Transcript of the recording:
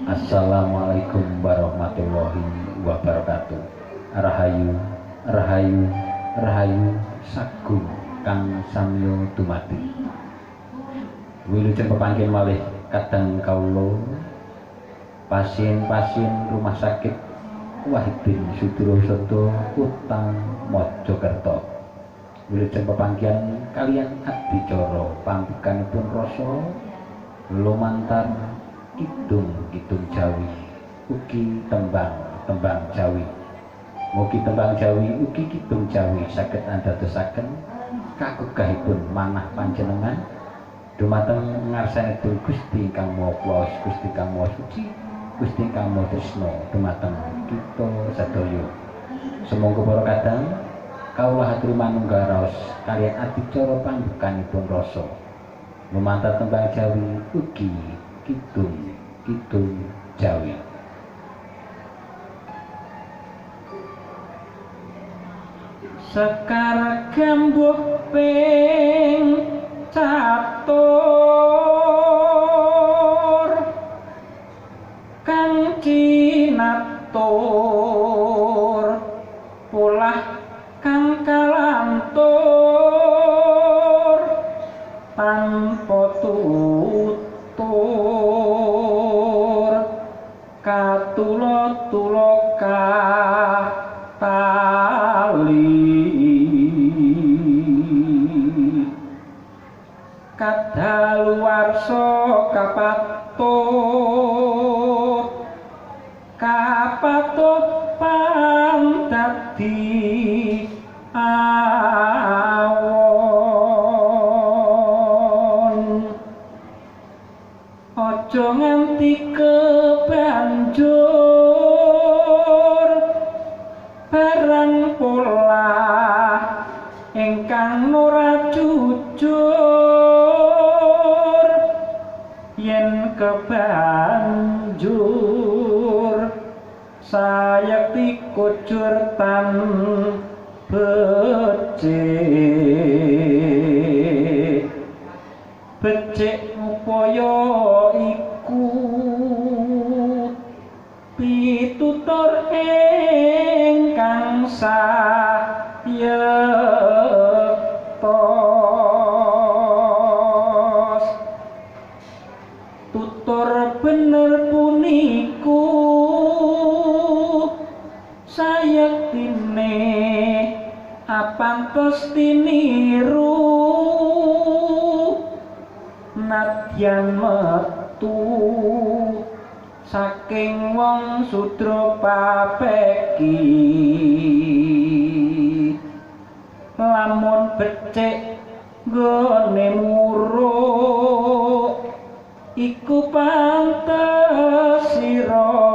Assalamualaikum warahmatullahi wabarakatuh. Rahayu, rahayu, rahayu sagung kang samya dumadi. Wilujeng pepangkin malih kadang kawula pasien-pasien rumah sakit Wahidin Sudirosodo Kutang Mojokerto. Wilujeng pepanggian kalian adicara pambukanipun rasa lumantar kidung Jawi ugi tembang Jawi. Mugi tembang Jawi ugi kidung Jawi saged andadosaken kagugahipun manah panjenengan dumateng ngarsanipun Gusti ingkang Maha Kuwasa, Gusti ingkang Maha Suci, Gusti ingkang Maha Tresna dumateng kita sedaya. Sumangga para kadang kawula hatur manunggal raos kaliyan adicara pambukanipun rasa lumantar tembang Jawi ugi kidung Jawi. Sekar gembuk ping catur kang cinatur polah kang kalantur tanpa tutur katulo-tulo tali kadaluwarsa kapatuh pandadi awon aja nganti kebanjur barang pola ingkang ora jujur yen kebanjur sayekti kucur tan becik upaya iku pitutur ingkang sayektos tutur bener puniku sayektine apantos tiniru nadyan metu saking wong sudra papeki lamun becik nggone muruk iku pantes sira